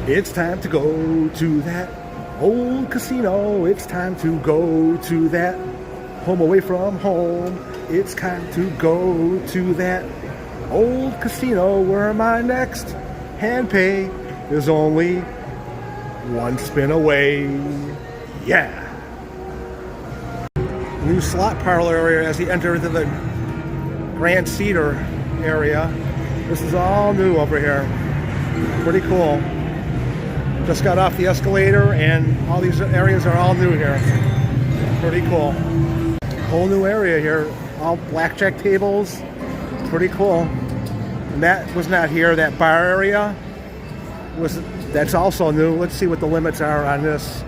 It's time to go to that old casino. It's time to go to that home away from home. It's time to go to that old casino where my next hand pay is only one spin away. Yeah. New slot parlor area as you enter into the Grand Cedar area. This is all new over here. Pretty cool. Just got off the escalator and all these areas are all new here. Pretty cool. Whole new area here. All blackjack tables. Pretty cool. And that was not here. That bar area that's also new. Let's see what the limits are on this.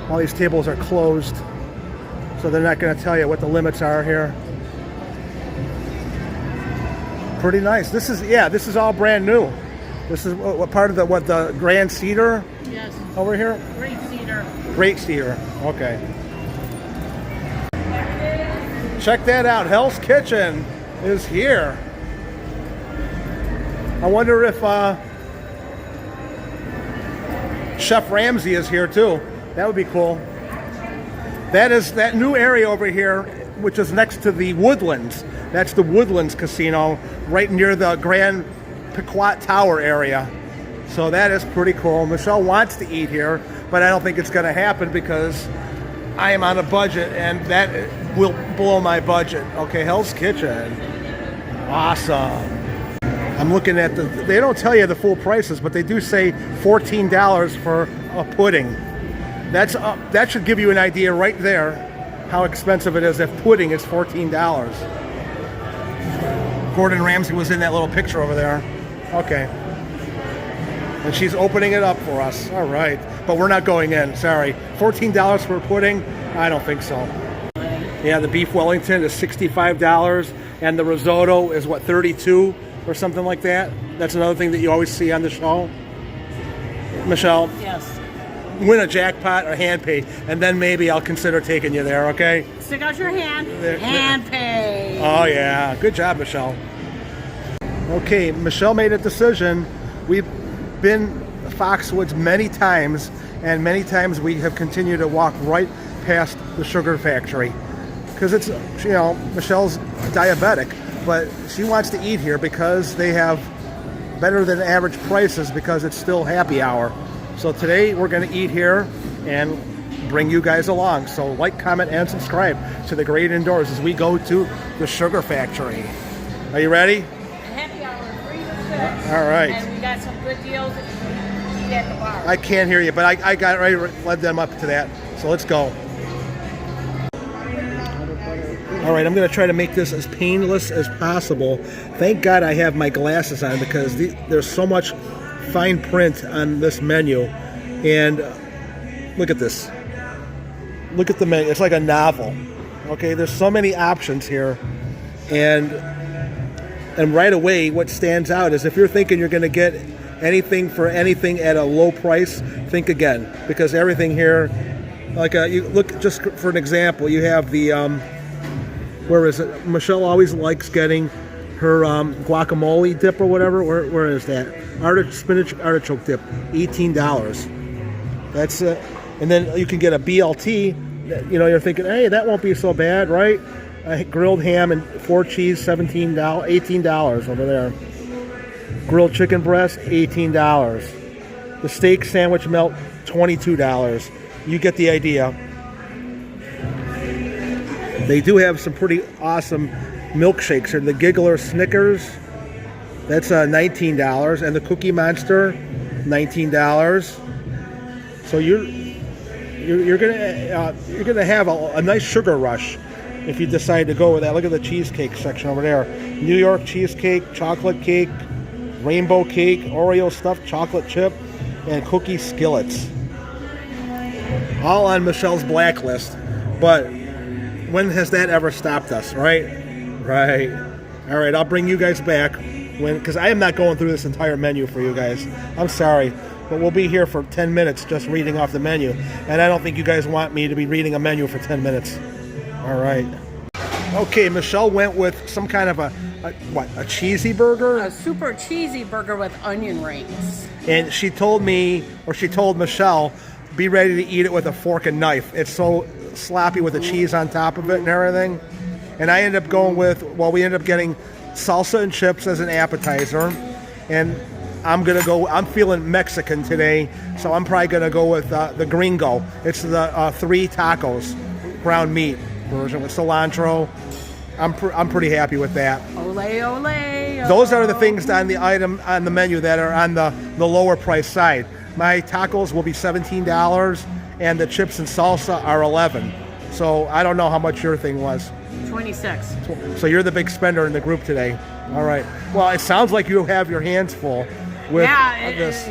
All these tables are closed, so they're not going to tell you what the limits are here. Pretty nice. This is all brand new. This is what part of the Grand Cedar? Yes. Over here? Great Cedar. Great Cedar. Okay. Check that out. Hell's Kitchen is here. I wonder if Chef Ramsay is here too. That would be cool. That is that new area over here, which is next to the Woodlands. That's the Woodlands Casino, right near the Grand Pequot Tower area. So that is pretty cool. Michelle wants to eat here, but I don't think it's going to happen because I am on a budget, and that will blow my budget. Okay, Hell's Kitchen. Awesome. I'm looking at they don't tell you the full prices, but they do say $14 for a pudding. That should give you an idea right there how expensive it is if pudding is $14. Gordon Ramsay was in that little picture over there. Okay. And she's opening it up for us. All right. But we're not going in. Sorry. $14 for a pudding? I don't think so. Yeah, the beef Wellington is $65, and the risotto is what, $32 or something like that? That's another thing that you always see on the show. Michelle? Yes. Win a jackpot or hand pay, and then maybe I'll consider taking you there, okay? Stick out your hand. Hand pay. Oh, yeah. Good job, Michelle. Okay, Michelle made a decision. We've been Foxwoods many times, and many times we have continued to walk right past the sugar factory. Because it's, Michelle's diabetic, but she wants to eat here because they have better than average prices because it's still happy hour. So today we're going to eat here and bring you guys along. So like, comment, and subscribe to The Great Indoors as we go to the sugar factory. Are you ready? Happy hour, 3 to 6. All right. And we got some good deals at the bar. I can't hear you, but I got ready to lead them up to that. So let's go. All right, I'm going to try to make this as painless as possible. Thank God I have my glasses on because there's so much fine print on this menu. And look at this. Look at the menu. It's like a novel. Okay, there's so many options here. And right away, what stands out is if you're thinking you're going to get anything for anything at a low price, think again. Because everything here, like you look, just for an example, you have the... where is it? Michelle always likes getting her guacamole dip or whatever. Where is that? Spinach artichoke dip, $18. That's it. And then you can get a BLT. You're thinking, hey, that won't be so bad, right? Grilled ham and 4 cheese, $17, $18 over there. Grilled chicken breast, $18. The steak sandwich melt, $22. You get the idea. They do have some pretty awesome milkshakes here. The Giggler Snickers, that's $19, and the Cookie Monster, $19. So you're gonna have a nice sugar rush if you decide to go with that. Look at the cheesecake section over there. New York cheesecake, chocolate cake, rainbow cake, Oreo stuffed chocolate chip, and cookie skillets. All on Michelle's blacklist, but when has that ever stopped us, right? Right. All right, I'll bring you guys back because I am not going through this entire menu for you guys. I'm sorry, but we'll be here for 10 minutes just reading off the menu, and I don't think you guys want me to be reading a menu for 10 minutes. All right. Okay, Michelle went with some kind of a cheesy burger? A super cheesy burger with onion rings. And she told me, or she told Michelle, be ready to eat it with a fork and knife. It's so sloppy with the cheese on top of it and everything. And I ended up going with, we ended up getting salsa and chips as an appetizer. And I'm feeling Mexican today, so I'm probably going to go with the gringo. It's the 3 tacos, ground meat version with cilantro. I'm pretty happy with that. Ole, ole. Those are the things on the item on the menu that are on the lower price side. My tacos will be $17, and the chips and salsa are $11. So I don't know how much your thing was. 26. So you're the big spender in the group today. All right. Well, it sounds like you have your hands full with this.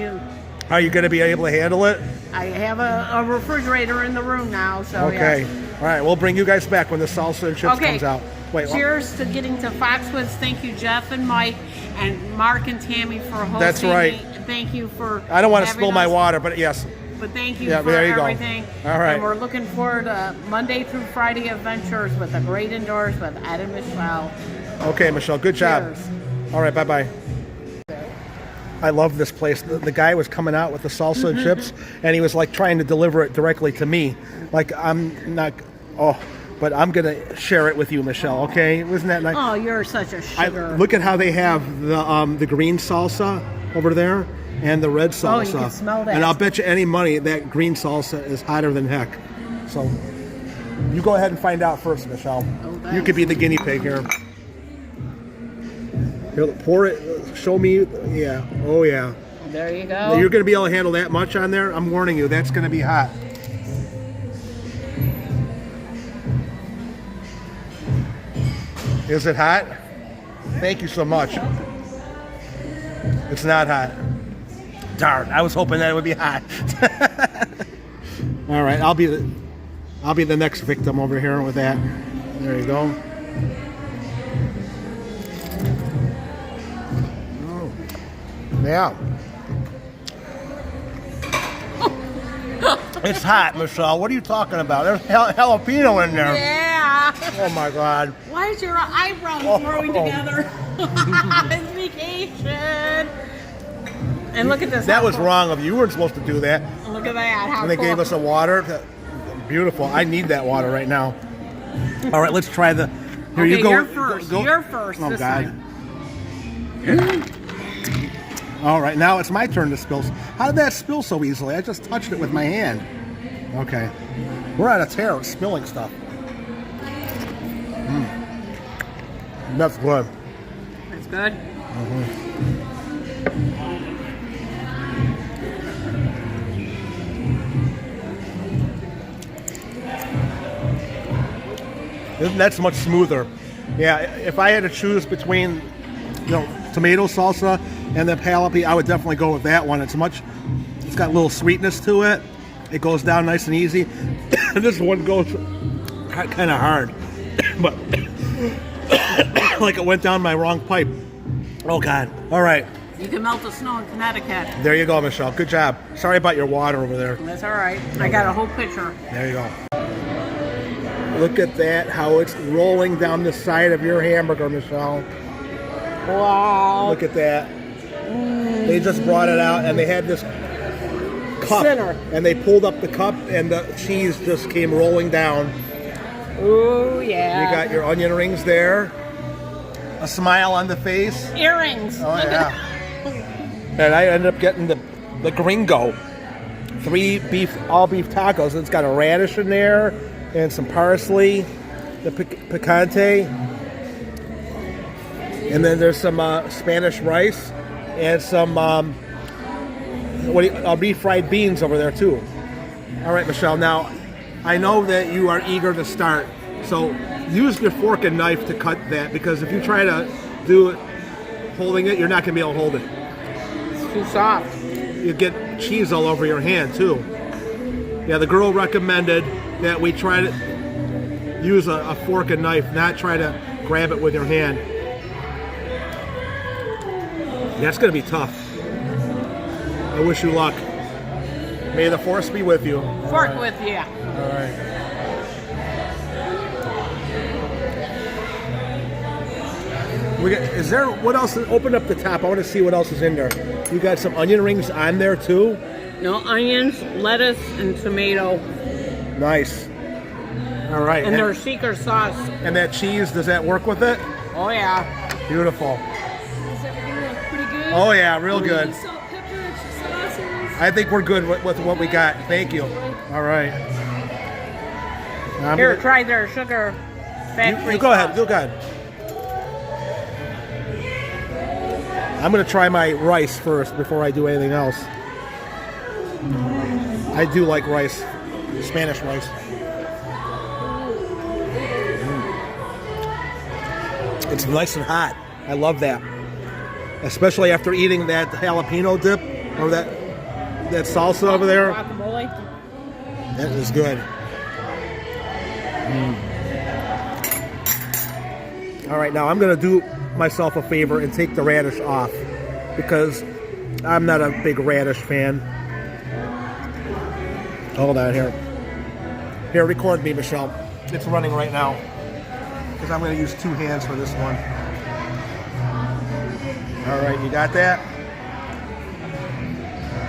Are you going to be able to handle it? I have a refrigerator in the room now, so okay. Yes. All right. We'll bring you guys back when the salsa and chips comes out. Wait. Cheers to getting to Foxwoods. Thank you, Jeff and Mike, and Mark and Tammy for hosting. That's right. Me. Thank you for. I don't want to spill my water, but yes. But thank you for there you everything. Go. All right. And we're looking forward to Monday through Friday adventures with the great indoors with Ed and Michelle. Okay, Michelle. Good job. Cheers. All right. Bye-bye. I love this place. The guy was coming out with the salsa and chips, and he was like trying to deliver it directly to me. Like I'm not. But I'm gonna share it with you, Michelle. Okay? Isn't that nice? Oh, you're such a sugar. Look at how they have the green salsa over there and the red salsa. Oh, you can smell that. And I'll bet you any money that green salsa is hotter than heck. So you go ahead and find out first, Michelle. You could be the guinea pig here. Here, pour it. Show me. Yeah. Oh yeah. There you go. You're gonna be able to handle that much on there? I'm warning you. That's gonna be hot. Is it hot? Thank you so much. It's not hot. Darn, I was hoping that it would be hot. All right, I'll be the next victim over here with that. There you go. Oh. Yeah. It's hot, Michelle. What are you talking about? There's jalapeno in there. Yeah. Oh my God. Why is your eyebrows growing together? It's vacation. And look at this. That was wrong of you. You weren't supposed to do that. Look at that. How And they gave us a water. Beautiful. I need that water right now. All right, let's try the. Here you go. You're first. You're first. Oh this God. time. All right, now it's my turn to spill. How did that spill so easily? I just touched it with my hand. Okay. We're on a tear of spilling stuff. That's good. That's good. That's much smoother. Yeah, if I had to choose between, tomato salsa and the jalapeno, I would definitely go with that one. It's got a little sweetness to it. It goes down nice and easy. This one goes kind of hard, but like it went down my wrong pipe. Oh God! All right. You can melt the snow in Connecticut. There you go, Michelle. Good job. Sorry about your water over there. That's all right. I got a whole pitcher. There you go. Look at that, how it's rolling down the side of your hamburger, Michelle. Wow. Look at that. They just brought it out, and they had this cup. Center. And they pulled up the cup, and the cheese just came rolling down. Ooh, yeah. You got your onion rings there. A smile on the face. Earrings. Oh, yeah. And I ended up getting the gringo. 3 all beef tacos. It's got a radish in there and some parsley, the picante. And then there's some Spanish rice and some refried beans over there too. All right, Michelle. Now, I know that you are eager to start, so use your fork and knife to cut that, because if you try to do it holding it, you're not going to be able to hold it. It's too soft. You get cheese all over your hand too. Yeah, the girl recommended that we try to use a fork and knife, not try to grab it with your hand. That's going to be tough. I wish you luck. May the force be with you. Fork with you. All right. Is there, what else? Open up the top. I want to see what else is in there. You got some onion rings on there too? No, onions, lettuce, and tomato. Nice. All right. And their secret sauce. And that cheese, does that work with it? Oh, yeah. Beautiful. Does everything look pretty good? Oh, yeah, real good. Salt, pepper, sauces. I think we're good with what we got. Thank you. All right. Here, try their sugar factory You go ahead. sauce. You go ahead. I'm going to try my rice first before I do anything else. I do like rice, Spanish rice. It's nice and hot. I love that. Especially after eating that jalapeno dip or that salsa over there. Guacamole. That is good. All right, now I'm going to do myself a favor and take the radish off because I'm not a big radish fan. Hold on here. Here, record me, Michelle. It's running right now because I'm going to use 2 hands for this one. All right, you got that?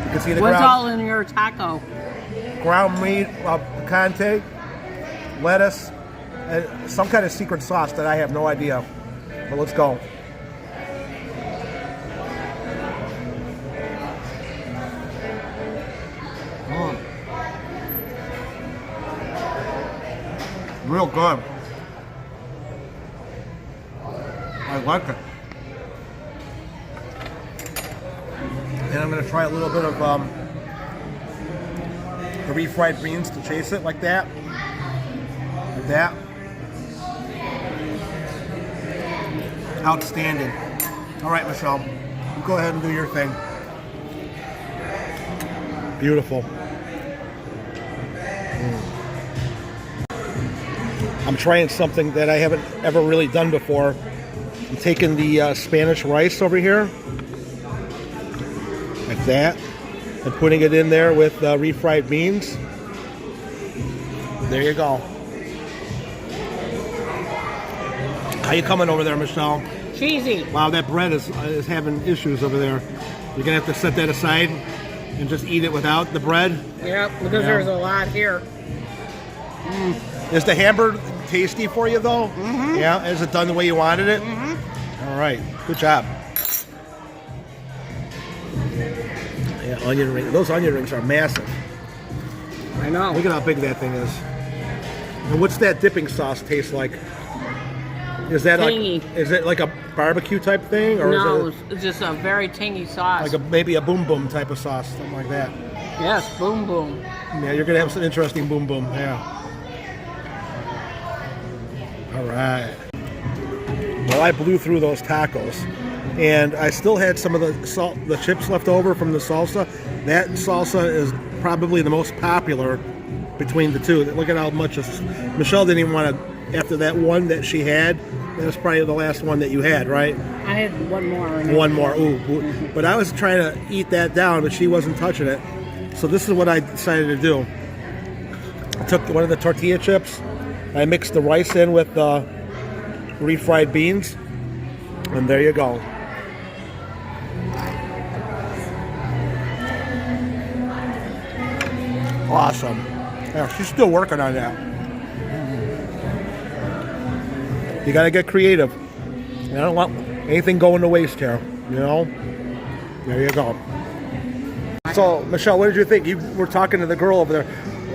You can see the What's all in your taco? ground meat, picante, lettuce, and some kind of secret sauce that I have no idea. But let's go. Real good. I like it. And I'm going to try a little bit of the refried beans to chase it like that. Like that. Outstanding. All right, Michelle, you go ahead and do your thing. Beautiful. I'm trying something that I haven't ever really done before. I'm taking the Spanish rice over here, like that, and putting it in there with refried beans. There you go. How you coming over there, Michelle? Cheesy. Wow, that bread is having issues over there. You're gonna have to set that aside and just eat it without the bread. Yep, because there's a lot here. Is the hamburger tasty for you though? Mm-hmm. Yeah. Is it done the way you wanted it? Mm-hmm. All right. Good job. Yeah, onion rings. Those onion rings are massive. I know. Look at how big that thing is. And what's that dipping sauce taste like? Is that Tangy. like? Is it like a barbecue type thing, or No, is it it's just a very tangy sauce. like maybe a boom boom type of sauce, something like that? Yes, boom boom. Yeah, you're gonna have some interesting boom boom. Yeah. All right. Well, I blew through those tacos, and I still had some of the chips left over from the salsa. That salsa is probably the most popular between the two. Look at how much Michelle didn't even want to. After that one that she had, that was probably the last one that you had, right? I had one more. One more. Ooh. But I was trying to eat that down, but she wasn't touching it. So this is what I decided to do. I took one of the tortilla chips. I mixed the rice in with the refried beans, and there you go. Awesome. Yeah, she's still working on that. You gotta get creative. I don't want anything going to waste here, you know? There you go. So, Michelle, what did you think? You were talking to the girl over there.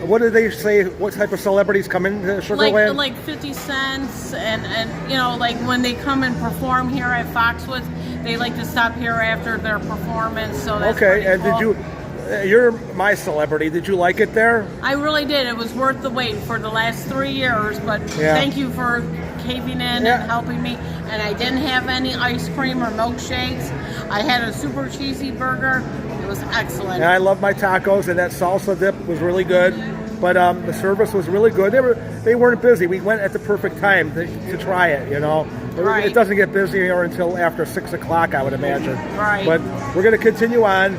What did they say? What type of celebrities come into Sugarland? Like 50 cents, and you know, like when they come and perform here at Foxwoods, they like to stop here after their performance. So that's okay, and cool. did you? You're my celebrity. Did you like it there? I really did. It was worth the wait for the last 3 years. But thank you for caving in and helping me. And I didn't have any ice cream or milkshakes. I had a super cheesy burger. It was excellent. And I love my tacos, and that salsa dip was really good. But the service was really good. They weren't busy. We went at the perfect time to try it. You know, Right. It doesn't get busier until after 6 o'clock, I would imagine. Right. But we're going to continue on.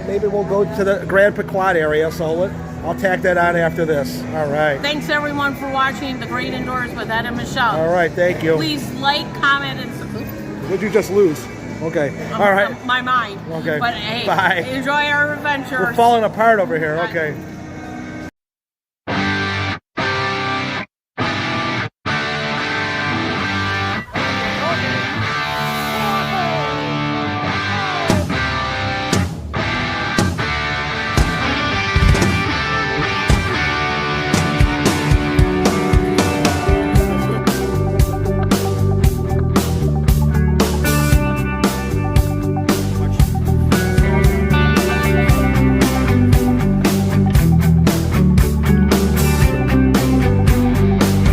Maybe we'll go to the Grand Pequot area. So I'll tack that on after this. All right. Thanks everyone for watching The Great Indoors with Ed and Michelle. All right. Thank you. Please like, comment, and What'd you just lose? Okay. All right. My mind. Okay. But hey, Bye. enjoy our adventure. We're falling apart over here. Okay.